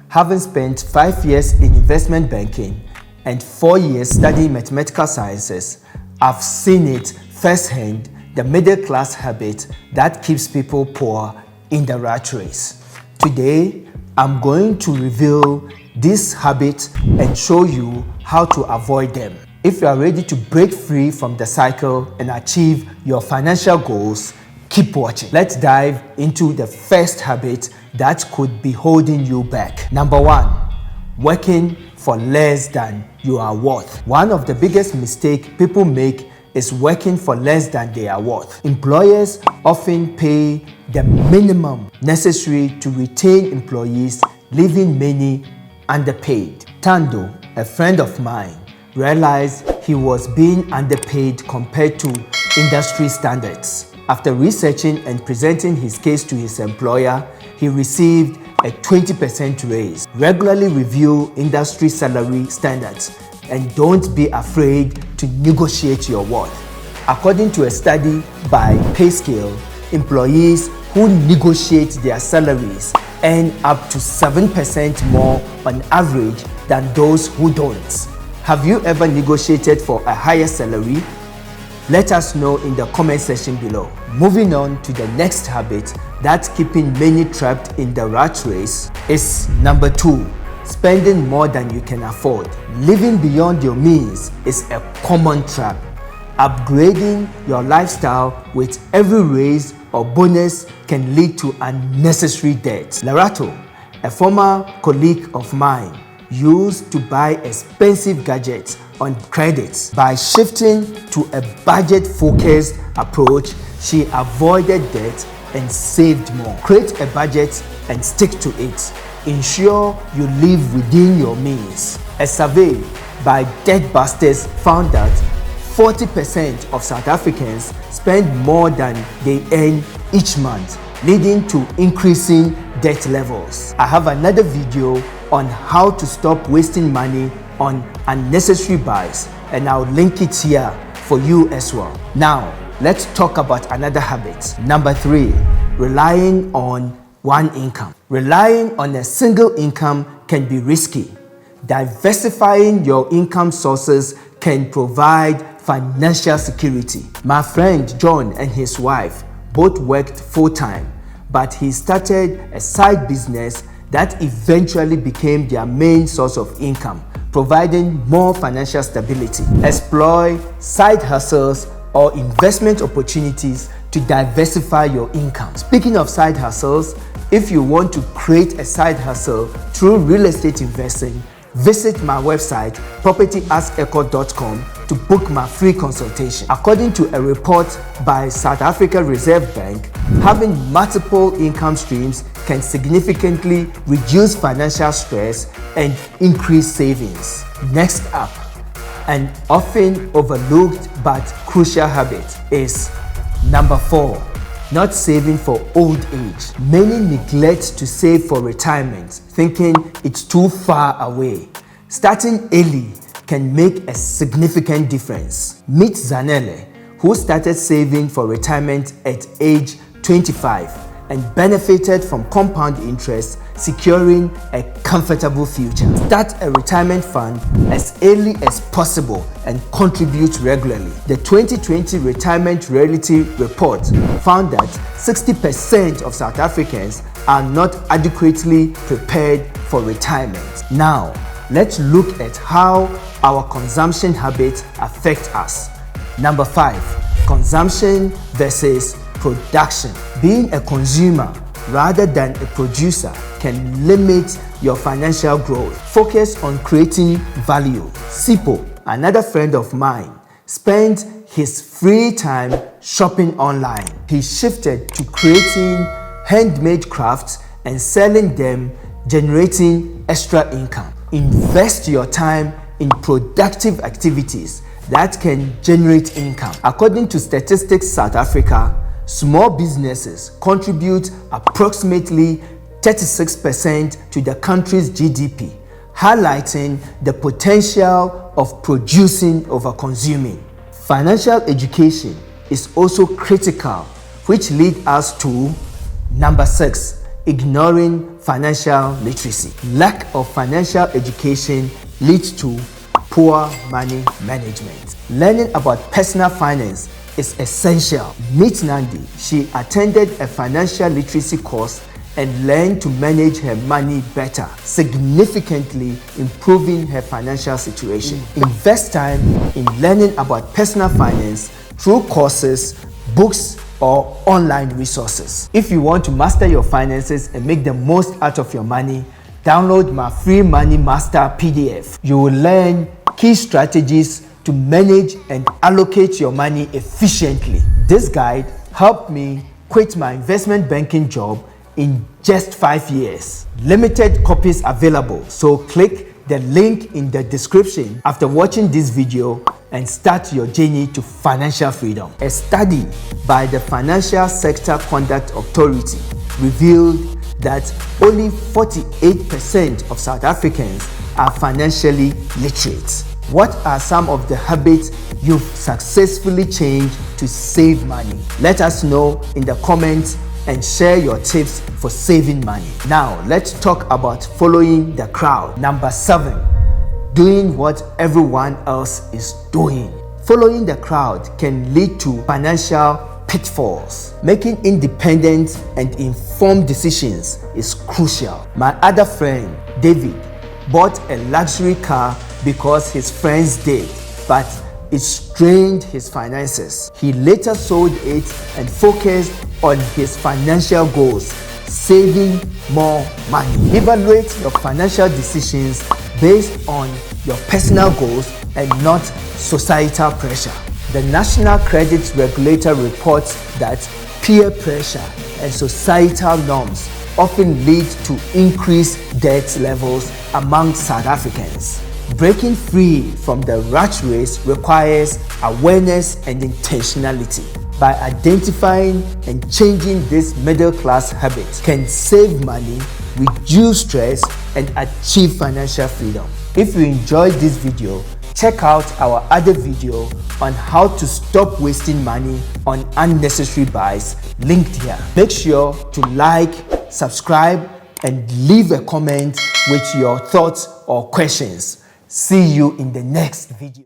having spent 5 years in investment banking and 4 years studying mathematical sciences, I've seen it firsthand, the middle class habit that keeps people poor in the rat race. Today, I'm going to reveal this habit and show you how to avoid them. If you are ready to break free from the cycle and achieve your financial goals, keep watching. Let's dive into the first habit that could be holding you back. Number 1, working for less than you are worth. One of the biggest mistakes people make is working for less than they are worth. Employers often pay the minimum necessary to retain employees, leaving many underpaid. Tando, a friend of mine, realized he was being underpaid compared to industry standards. After researching and presenting his case to his employer, he received a 20% raise. Regularly review industry salary standards and don't be afraid to negotiate your worth. According to a study by PayScale, employees who negotiate their salaries earn up to 7% more on average than those who don't. Have you ever negotiated for a higher salary? Let us know in the comment section below. Moving on to the next habit that's keeping many trapped in the rat race is number 2, spending more than you can afford. Living beyond your means is a common trap. Upgrading your lifestyle with every raise or bonus can lead to unnecessary debt. Larato, a former colleague of mine, used to buy expensive gadgets on credit. By shifting to a budget-focused approach, she avoided debt and saved more. Create a budget and stick to it. Ensure you live within your means. A survey by Deadbusters found that 40% of South Africans spend more than they earn each month, leading to increasing debt levels. I have another video on how to stop wasting money on unnecessary buys, and I'll link it here for you as well. Now, let's talk about another habit. Number 3, relying on one income. Relying on a single income can be risky. Diversifying your income sources can provide financial security. My friend John and his wife both worked full-time, but he started a side business that eventually became their main source of income, providing more financial stability. Explore side hustles or investment opportunities to diversify your income. Speaking of side hustles, if you want to create a side hustle through real estate investing, visit my website propertyaskekowcom to book my free consultation. According to a report by South Africa Reserve Bank, having multiple income streams can significantly reduce financial stress and increase savings. Next up, an often overlooked but crucial habit is number 4, not saving for old age. Many neglect to save for retirement, thinking it's too far away. Starting early can make a significant difference. Meet Zanele, who started saving for retirement at age 25 and benefited from compound interest, securing a comfortable future. Start a retirement fund as early as possible and contribute regularly. The 2020 Retirement Reality Report found that 60% of South Africans are not adequately prepared for retirement. Now, let's look at how our consumption habits affect us. Number 5, consumption versus production. Being a consumer rather than a producer can limit your financial growth. Focus on creating value. Sipo, another friend of mine, spent his free time shopping online. He shifted to creating handmade crafts and selling them, generating extra income. Invest your time in productive activities that can generate income. According to Statistics South Africa, small businesses contribute approximately 36% to the country's GDP, highlighting the potential of producing over consuming. Financial education is also critical, which leads us to number 6, ignoring financial literacy. Lack of financial education leads to poor money management. Learning about personal finance is essential. Meet Nandi. She attended a financial literacy course and learned to manage her money better, significantly improving her financial situation. Invest time in learning about personal finance through courses, books, or online resources. If you want to master your finances and make the most out of your money, download my free Money Master PDF. You will learn key strategies to manage and allocate your money efficiently. This guide helped me quit my investment banking job in just 5 years. Limited copies available, so click the link in the description after watching this video and start your journey to financial freedom. A study by the Financial Sector Conduct Authority revealed that only 48% of South Africans are financially literate. What are some of the habits you've successfully changed to save money? Let us know in the comments and share your tips for saving money. Now, let's talk about following the crowd. Number 7, doing what everyone else is doing. Following the crowd can lead to financial pitfalls. Making independent and informed decisions is crucial. My other friend, David, bought a luxury car because his friends did, but it strained his finances. He later sold it and focused on his financial goals, saving more money. Evaluate your financial decisions based on your personal goals and not societal pressure. The National Credit Regulator reports that peer pressure and societal norms often lead to increased debt levels among South Africans. Breaking free from the rat race requires awareness and intentionality. By identifying and changing this middle-class habit, can save money, reduce stress, and achieve financial freedom. If you enjoyed this video, check out our other video on how to stop wasting money on unnecessary buys, linked here. Make sure to like, subscribe, and leave a comment with your thoughts or questions. See you in the next video.